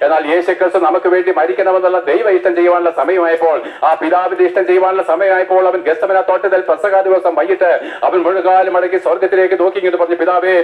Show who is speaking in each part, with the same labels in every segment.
Speaker 1: എന്നാൽ യേശുക്രിസ്തു നമുക്ക് വേണ്ടി മരിക്കണമെന്നുള്ള ദൈവ ഇഷ്ടം ചെയ്യുവാനുള്ള സമയമായപ്പോൾ, ആ പിതാവിന്റെ ഇഷ്ടം ചെയ്യുവാനുള്ള സമയമായപ്പോൾ അവൻ ഗെത്സമന തോട്ടത്തിൽ പെസഹ ദിവസം വൈകിട്ട് അവൻ മുഴുകാലം മടക്കി സ്വർഗത്തിലേക്ക് നോക്കി ഇങ്ങനെ പറഞ്ഞു, പിതാവേ,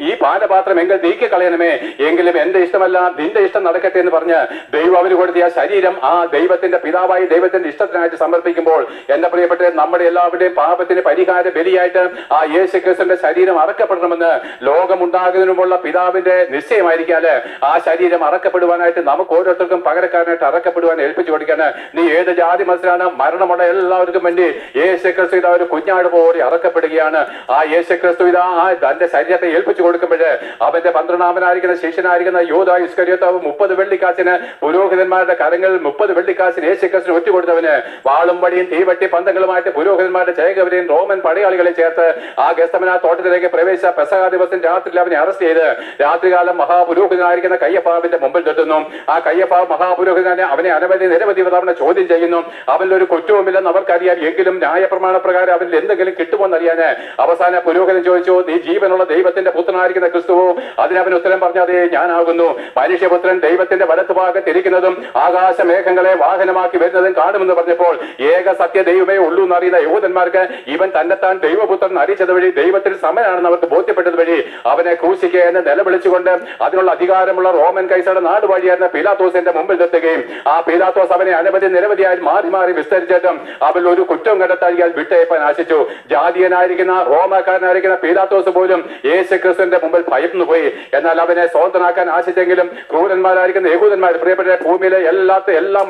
Speaker 1: ഈ പാനപാത്രം എങ്കിൽ നീക്കി കളയണമേ, എങ്കിലും എന്റെ ഇഷ്ടമല്ല നിന്റെ ഇഷ്ടം നടക്കട്ടെ എന്ന് പറഞ്ഞ് ദൈവം അവന് കൊടുത്ത ആ ശരീരം ആ ദൈവത്തിന്റെ പിതാവായി ദൈവത്തിന്റെ ഇഷ്ടത്തിനായിട്ട് സമർപ്പിക്കുമ്പോൾ, എന്റെ പ്രിയപ്പെട്ട നമ്മുടെ എല്ലാവരുടെയും പാപത്തിന് പരിഹാര ബലിയായിട്ട് ആ യേശുക്രിസ്തുവിന്റെ ശരീരം അറക്കപ്പെടണമെന്ന് ലോകമുണ്ടാകുന്നതിനുമുള്ള പിതാവിന്റെ നിശ്ചയമായിരിക്കാല് ആ ശരീരം അറക്കപ്പെടുവാനായിട്ട് നമുക്ക് ഓരോരുത്തർക്കും പകരക്കാരനായിട്ട് അറക്കപ്പെടുവാൻ ഏൽപ്പിച്ചു കൊടുക്കാന്. നീ ഏത് ജാതി മത്സരാണ്, മരണമുള്ള എല്ലാവർക്കും വേണ്ടി യേശുക്രിസ്തു ഇതാ ഒരു കുഞ്ഞാട് പോലെ അറക്കപ്പെടുകയാണ്. ആ യേശുക്രിസ്തു ഇതാ തന്റെ ശരീരത്തെ ഏൽപ്പിച്ചു കൊടുക്കുമ്പോഴേ അവന്റെ 12-ാമനായിരിക്കുന്ന ശിഷ്യനായിരിക്കുന്ന യൂദാ ഇസ്കര്യോത്താവ് 30 വെള്ളിക്കാശിന് പുരോഹിതന്മാരുടെ കരങ്ങളിൽ 30 വെള്ളിക്കാശിന് യേശുക്രിസ്തുവിന് ഒറ്റുകൊടുത്തവന് വാളും വടിയും തീവട്ടി പന്തങ്ങളുമായിട്ട് പുരോഹിതന്മാരുടെ ചേകവരെയും റോമൻ പടയാളികളെ ചേർത്ത് ആ ഗെത്സമന തോട്ടത്തിലേക്ക് പ്രവേശിച്ച പെസഹ ദിവസം രാത്രിയിൽ അവനെ അറസ്റ്റ് ചെയ്ത് രാത്രികാലം മഹാപുരോഹിതനായിരിക്കുന്ന കയ്യപ്പാവിന്റെ മുമ്പിൽ നിർത്തുന്നു. ആ കയ്യപ്പാവ് മഹാപുരോഹിതനെ അവനെ നിരവധി തവണ ചോദ്യം ചെയ്യുന്നു. അവനിൽ ഒരു കുറ്റവുമില്ലെന്ന് അവർക്കറിയാം, എങ്കിലും ന്യായപ്രമാണ പ്രകാരം അവനിൽ എന്തെങ്കിലും കിട്ടുമെന്നറിയാന് അവസാന പുരോഹിതൻ ചോദിച്ചു, നീ ജീവനുള്ള ദൈവത്തിന്റെ പുത്രനായിരിക്കുന്ന ക്രിസ്തുവോ? അതിനവൻ ഉത്തരം പറഞ്ഞു, അതേ ഞാനാകുന്നു. മനുഷ്യപുത്രൻ ദൈവത്തിന്റെ വലത്തുഭാഗത്തിരിക്കുന്നതും ആകാശമേഘങ്ങളെ വാഹനമാക്കി വരുന്നതും കാണുമെന്ന് പറഞ്ഞപ്പോൾ, ഏക സത്യ ദൈവമേ ഉള്ളൂ എന്നറിയുന്ന യഹൂദന്മാർക്ക് ഇവൻ തന്നെത്താൻ ദൈവപുത്രൻ അറിയിച്ചത് വഴി ദൈവത്തിൽ സമനാണെന്ന് അവർക്ക് ബോധ്യപ്പെട്ടത് വഴി അവനെ ക്രൂശിക്കുക എന്ന് നിലവിളിച്ചുകൊണ്ട് അതിനുള്ള അധികാരമുള്ള റോമൻ കൈസറുടെ നാട് വഴിയായിരുന്ന പീലാത്തോസിന്റെ മുമ്പിൽ നിർത്തുകയും ആ പീലാത്തോസ് അവനെ നിരവധിയായി മാറി വിസ്തരിച്ചിട്ടും അവൻ ഒരു കുറ്റവും കണ്ടെത്താൻ വിട്ടയപ്പാൻ ആശിച്ചു. ജാതീയനായിരിക്കുന്ന റോമക്കാരനായിരിക്കുന്ന പീലാത്തോസ് പോലും യേശുക്രിസ്തുവിന്റെ മുമ്പിൽ ഭയന്നു പോയി. എന്നാൽ അവനെ സ്വതന്ത്രനാക്കാൻ ആശിച്ചെങ്കിലും ക്രൂരന്മാരായിരിക്കുന്ന യഹൂദന്മാർ, പ്രിയപ്പെട്ട ഭൂമിയിലെ എല്ലാ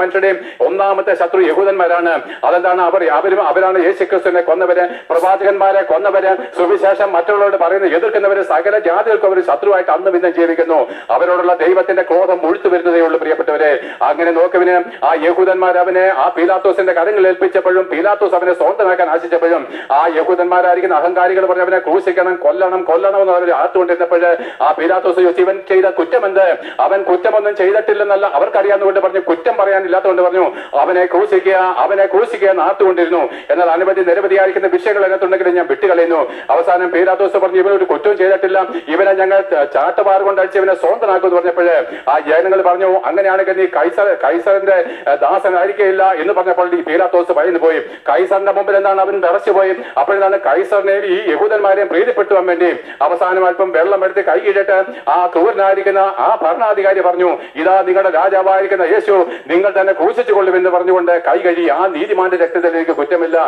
Speaker 1: മനുഷ്യരുടെയും ഒന്നാമത്തെ ശത്രു യഹൂദന്മാരാണ്. അതെന്താണ്? അവരാണ് യേശുക്രിസ്തുവിനെ കൊന്നവര്, പ്രവാചകന്മാരെ കൊന്നവര്, സുവിശേഷം മറ്റുള്ളവരോട് പറയുന്നത് എതിർക്കുന്നവര്, സകല ജാതികൾക്കും അവർ ശത്രുവായിട്ട് അന്നും ഇന്നും ജീവിക്കുന്നു. അവരോടുള്ള ദൈവത്തിന്റെ ക്രോധം മുഴുത്തു വരുന്നതേ ഉള്ളൂ. പ്രിയപ്പെട്ടവരെ, അങ്ങനെ നോക്കുവിന് ആ യഹൂദന്മാർ അവനെ ആ പീലാത്തോസിന്റെ കരങ്ങളിൽ ഏൽപ്പിച്ചപ്പോഴും പീലാത്തോസ് അവനെ സ്വന്തമാക്കാൻ ആശിച്ചപ്പോഴും ആ യഹൂദന്മാരായിരിക്കുന്ന അഹങ്കാരികൾ പറഞ്ഞ് അവനെ ക്രൂശിക്കണം, കൊല്ലണം എന്ന് അവർ ആർത്തുകൊണ്ടിരുന്നപ്പോൾ ആ പീലാത്തോസ് ചോദിച്ചു, ഇവൻ ചെയ്ത കുറ്റമെന്ത്? അവൻ കുറ്റമൊന്നും ചെയ്തിട്ടില്ലെന്നല്ല അവർക്കറിയാവുന്നതുകൊണ്ട് പറഞ്ഞു, കുറ്റം പറയാനില്ലാത്തതുകൊണ്ട് പറഞ്ഞു അവനെ ക്രൂശിക്കുക എന്ന് ആർത്തുകൊണ്ടിരുന്നു. എന്നാൽ നിരവധിയായിരിക്കുന്ന വിഷയങ്ങൾ അതിനകത്തുണ്ടെങ്കിലും ഞാൻ വിട്ടുകളയുന്നു. അവസാനം പീലാത്തോസ് പറഞ്ഞു, ഇവനൊരു കുറ്റവും ചെയ്തിട്ടില്ല, ഇവനെ ഞങ്ങൾ ചാട്ടവാറ് കൊണ്ട് അടിച്ച് ഇവനെ സ്വന്തനാക്കുമെന്ന് പറഞ്ഞപ്പോഴേ ആ ജനങ്ങൾ പറഞ്ഞു, അങ്ങനെയാണെങ്കിൽ നീ കൈസറിന്റെ ദാസനായിരിക്കില്ല എന്ന് പറഞ്ഞപ്പോൾ ഈ പീലാത്തോസ് ഭയന്നു പോയി. കൈസറിന്റെ മുമ്പിൽ എന്താണ് അവൻ വിറച്ചുപോയി. അപ്പോഴാണ് കൈസറിനെ ഈ യഹൂദന്മാരെയും പ്രീതിപ്പെടുത്തുവാൻ വേണ്ടി അവസാനം അല്പം വെള്ളം എടുത്ത് കൈ കീഴിട്ട് ആ ക്രൂരനായിരിക്കുന്ന ആ ഭരണാധികാരി പറഞ്ഞു, ഇതാ നിങ്ങളുടെ രാജാവായിരിക്കുന്ന യേശു, നിങ്ങൾ തന്നെ ക്രൂശിച്ചു കൊള്ളുമെന്ന് പറഞ്ഞുകൊണ്ട് കൈ കഴുകി, ആ നീതിമാന്റെ രക്തത്തിൽ എനിക്ക് കുറ്റമില്ല,